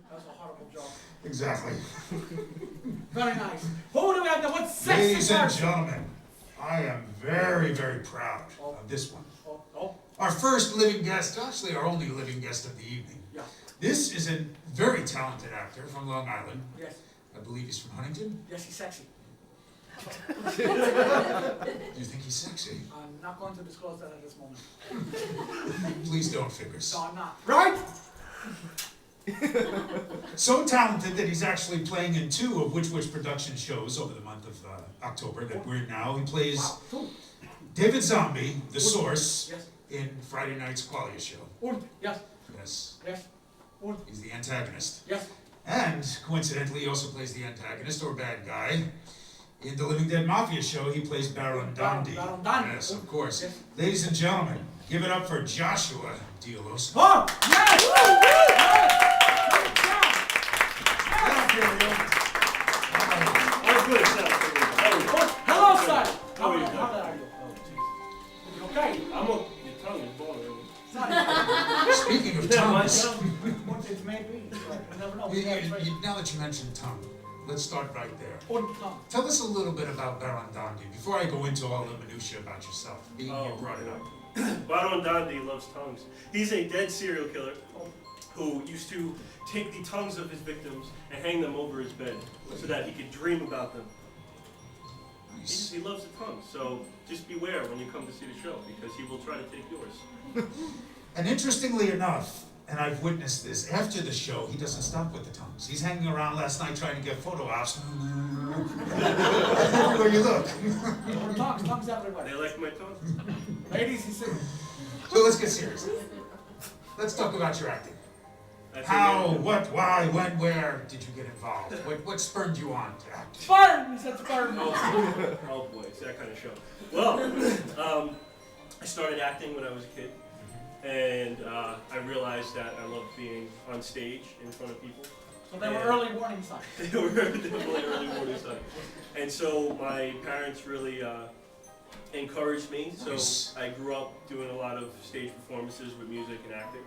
That's a horrible joke. Exactly. Very nice. Who do we have? What sexy Ladies and person? gentlemen, I am very, very proud Oh. of this one. Oh. Our first living guest, actually our only living guest of the evening. Yeah. This is a very talented actor from Long Island. Yes. I believe he's from Huntington. Yes, he's sexy. Do you think he's sexy? I'm not going to disclose that at this moment. Please don't, Figures. No, I'm not. Right? So talented that he's actually playing in 2 of Which production shows over the month of October that we're in now. He plays Wow. Two. David Zombie, the Source, Yes. in Friday night's Qualia show. Und. Yes. Yes, Yes. Und. he's the antagonist. Yes. And coincidentally, he also plays the antagonist or bad guy in the Living Dead Mafia show. He plays Baron Dondi. Baron Dondi. Yes, of course. Yes. Ladies and gentlemen, give it up for Joshua Diolosa. Oh! Yes! I'm good, Sal. Hello, sir! How are you? How are you? Oh, You okay? I'm okay. Your tongue is bothering me. Speaking of Yeah, my tongues, tongue. What it may be. You never know. now that you mentioned tongue, let's start right there. Und tongue. Tell us a little bit about Baron Dondi before I go into all the minutiae about yourself, being you brought it up. Baron Dondi loves tongues. He's a dead serial killer who used to take the tongues of his victims and hang them over his bed so that he could dream about them. Nice. He loves the tongues, so just beware when you come to see the show because he will try to take yours. And interestingly enough, and I've witnessed this, after the show, he doesn't stop with the tongues. He's hanging around last night trying to get photo ops. Everywhere you look. Tongues everywhere. They like my tongue? Ladies, he's singing. So let's get serious. Let's talk about your acting. That's How, it. what, why, when, where did you get involved? What spurred you on to act? Spartan! He said Spartan. Oh boy, it's that kind of show. Well, I started acting when I was a kid, and I realized that I loved being on stage in front of people. So they were early warning signs. They were definitely early warning signs. And so my parents really encouraged me. So Nice. I grew up doing a lot of stage performances with music and acting.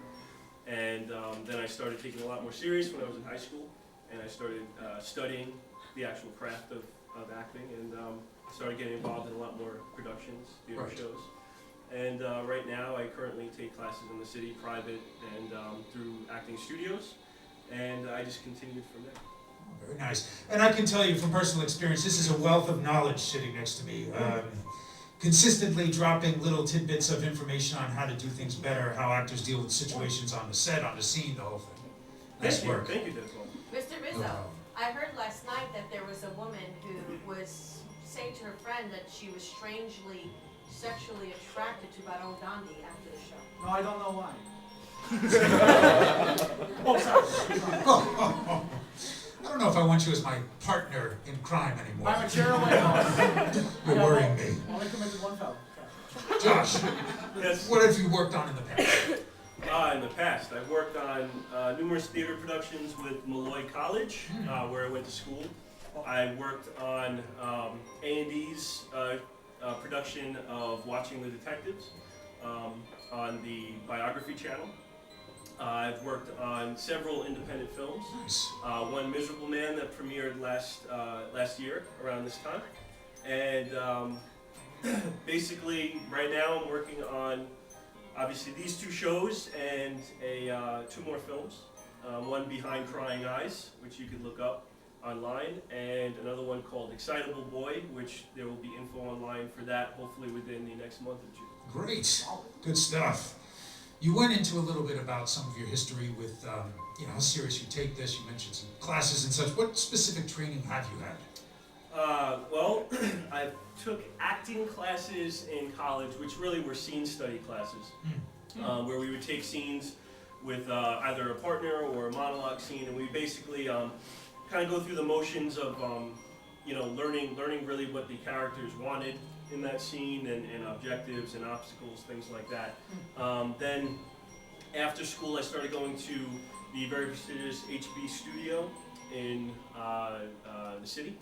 And then I started taking a lot more serious when I was in high school, and I started studying the actual craft of acting, and started getting involved in a lot more productions, theater Right. shows. And right now I currently take classes in the city, private, and through acting studios, and I just continued from there. Very nice. And I can tell you from personal experience, this is a wealth of knowledge sitting next to me. Consistently dropping little tidbits of information on how to do things better, how actors deal with situations on the set, on the scene, the whole thing. Nice work. Thank you, Deadfather. Mr. No Rizzo, problem. I heard last night that there was a woman who was saying to her friend that she was strangely sexually attracted to Baron Dondi after the show. No, I don't know why. Oh, sorry. I don't know if I want you as my partner in crime anymore. I'm a chair away now. You're worrying me. Only committed one foul. Josh, Yes. what have you worked on in the past? In the past, I've worked on numerous theater productions with Malloy College, where I went to school. I worked on A&E's production of Watching the Detectives on the Biography Channel. I've worked on several independent films. Nice. One Miserable Man that premiered last year around this time. And basically, right now I'm working on obviously these 2 shows and 2 more films. One Behind Crying Eyes, which you can look up online, and another one called Excitable Boy, which there will be info online for that hopefully within the next month or 2. Great. Good stuff. You went into a little bit about some of your history with, how serious you take this. You mentioned some classes and such. What specific training have you had? Well, I took acting classes in college, which really were scene study classes, where we would take scenes with either a partner or a monologue scene, and we basically kind of go through the motions of, learning really what the characters wanted in that scene, and objectives and obstacles, things like that. Then after school, I started going to the very prestigious HB Studio in the city,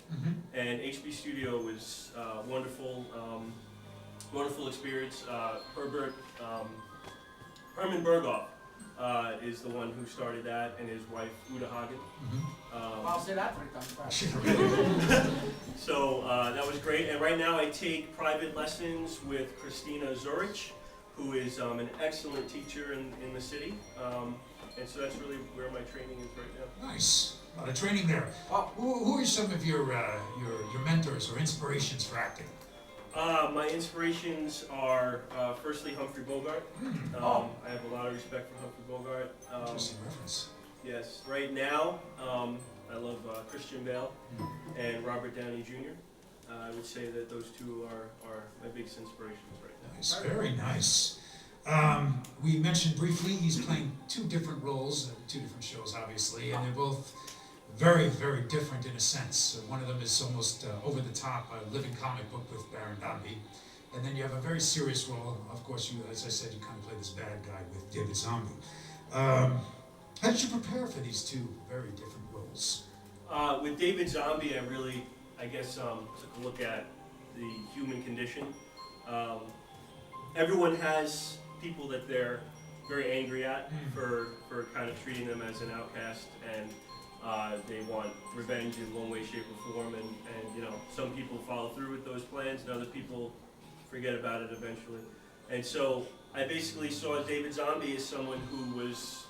and HB Studio was wonderful, wonderful experience. Herman Berghoff is the one who started that, and his wife, Uda Hagen. I'll say that 3 times fast. So that was great. And right now I take private lessons with Christina Zurich, who is an excellent teacher in the city. And so that's really where my training is right now. Nice. A lot of training there. Who are some of your mentors or inspirations for acting? My inspirations are firstly Humphrey Bogart. I have a lot of respect for Humphrey Bogart. Interesting reference. Yes. Right now, I love Christian Bale and Robert Downey Jr. I would say that those two are my biggest inspirations right now. Nice. Very nice. We mentioned briefly he's playing 2 different roles, 2 different shows, obviously, and they're both very, very different in a sense. One of them is almost over the top, a living comic book with Baron Dondi. And then you have a very serious role. Of course, you, as I said, you kind of play this bad guy with David Zombie. How did you prepare for these 2 very different roles? With David Zombie, I guess, took a look at the human condition. Everyone has people that they're very angry at for kind of treating them as an outcast, and they want revenge in one way, shape, or form, and you know, some people follow through with those plans, and other people forget about it eventually. And so I basically saw David Zombie as someone who was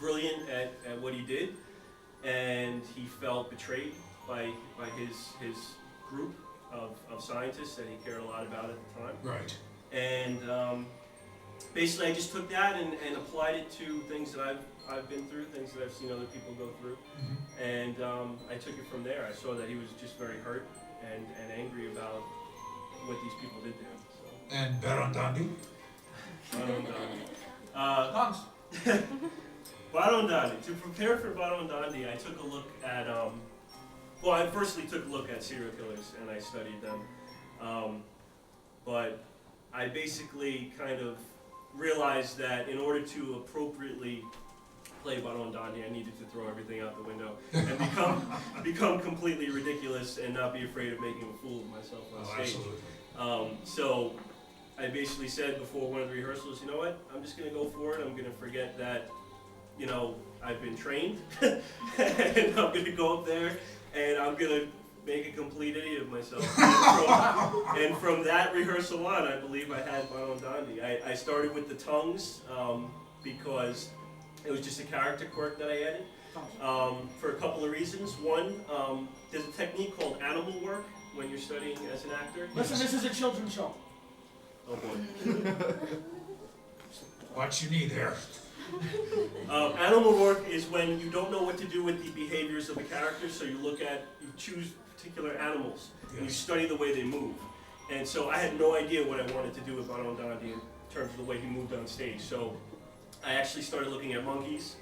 brilliant at what he did, and he felt betrayed by his group of scientists that he cared a lot about at the time. Right. And basically, I just took that and applied it to things that I've been through, things that I've seen other people go through, and I took it from there. I saw that he was just very hurt and angry about what these people did to him. So. And Baron Dondi? Baron Dondi. Baron Dondi. To prepare for Baron Dondi, I took a look at, well, I firstly took a look at serial killers and I studied them. But I basically kind of realized that in order to appropriately play Baron Dondi, I needed to throw everything out the window and become completely ridiculous and not be afraid of making a fool of myself on stage. Absolutely. So I basically said before one of the rehearsals, you know what, I'm just going to go for it. I'm going to forget that, you know, I've been trained, and I'm going to go up there and I'm going to make a complete idiot of myself. And from that rehearsal on, I believe I had Baron Dondi. I started with the tongues because it was just a character quirk that I added for a couple of reasons. One, there's a technique called animal work when you're studying as an actor. Listen, this is a children's show. Oh boy. Watch your knee there. Animal work is when you don't know what to do with the behaviors of a character, so you choose particular animals, and you study the way they move. And so I had no idea what I wanted to do with Baron Dondi in terms of the way he moved on stage. So I actually started looking at monkeys,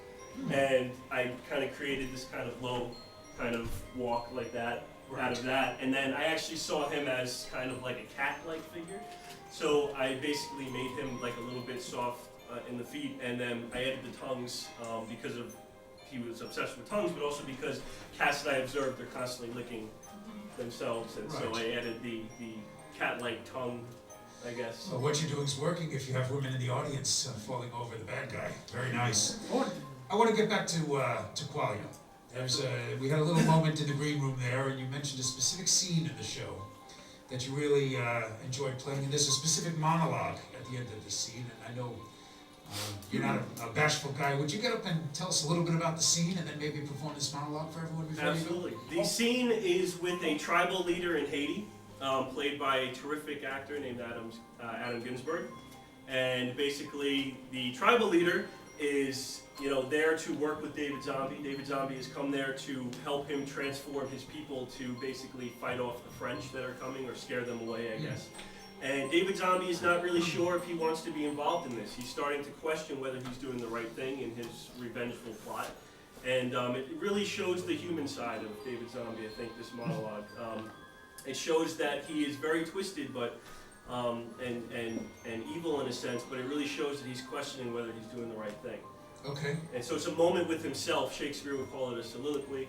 and I kind of created this kind of low kind of walk like that, out of that. And then I actually saw him as kind of like a cat-like figure. So I basically made him like a little bit soft in the feet, and then I added the tongues because he was obsessed with tongues, but also because cats that I observed are constantly licking themselves, and so I added the cat-like tongue, I guess. So what you're doing is working if you have women in the audience falling over the bad guy. Very nice. I want to get back to Qualia. We had a little moment in the green room there, and you mentioned a specific scene in the show that you really enjoyed playing, and there's a specific monologue at the end of the scene, and I know you're not a bashful guy. Would you get up and tell us a little bit about the scene and then maybe perform this monologue for everyone before Absolutely. you go? The scene is with a tribal leader in Haiti, played by a terrific actor named Adam Ginsberg. And basically, the tribal leader is, you know, there to work with David Zombie. David Zombie has come there to help him transform his people to basically fight off the French that are coming, or scare them away, I guess. And David Zombie is not really sure if he wants to be involved in this. He's starting to question whether he's doing the right thing in his revengeful plot. And it really shows the human side of David Zombie, I think, this monologue. It shows that he is very twisted, but and evil in a sense, but it really shows that he's questioning whether he's doing the right thing. Okay. And so it's a moment with himself. Shakespeare would call it a soliloquy,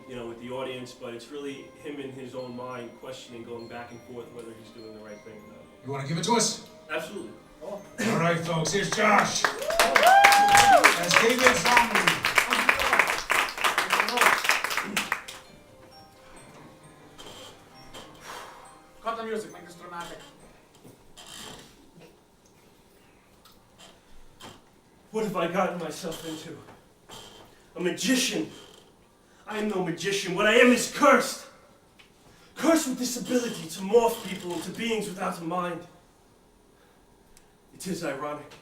you know, with the audience, but it's really him in his own mind questioning, going back and forth whether he's doing the right thing or not. You want to give it to us? Absolutely. All right, folks, here's Josh. As David Zombi. Cut the music, make this dramatic. What have I gotten myself into? A magician. I am no magician. What I am is cursed. Cursed with this ability to morph people into beings without a mind. It is ironic.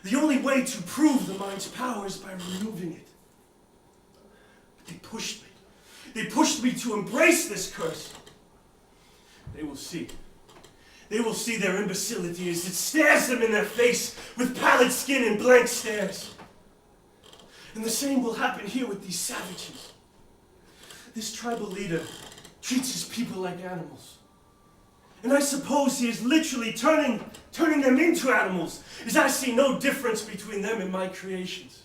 The only way to prove the mind's power is by removing it. But they pushed me. They pushed me to embrace this curse. They will see. They will see their imbecility as it stares them in their face with pallid skin and blank stares. And the same will happen here with these savages. This tribal leader treats his people like animals. And I suppose he is literally turning them into animals, as I see no difference between them and my creations.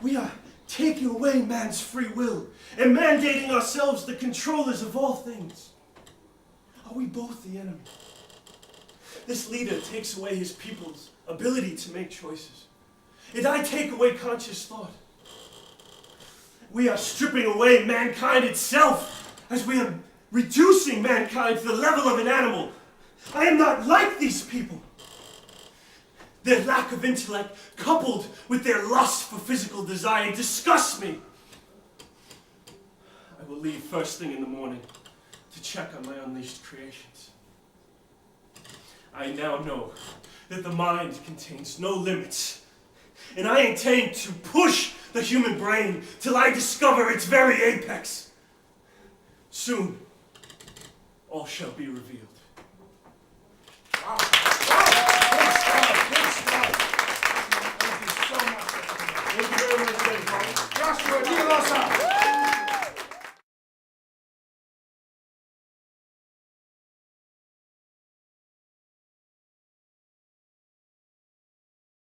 We are taking away man's free will and mandating ourselves the controllers of all things. Are we both the enemy? This leader takes away his people's ability to make choices. And I take away conscious thought. We are stripping away mankind itself as we are reducing mankind to the level of an animal. I am not like these people. Their lack of intellect, coupled with their lust for physical desire, disgusts me. I will leave first thing in the morning to check on my unleashed creations. I now know that the mind contains no limits, and I intend to push the human brain till I discover its very apex. Soon, all shall be revealed. Wow. Good stuff. Thank you so much. Thank you very much, Deadfather. Joshua Diolosa.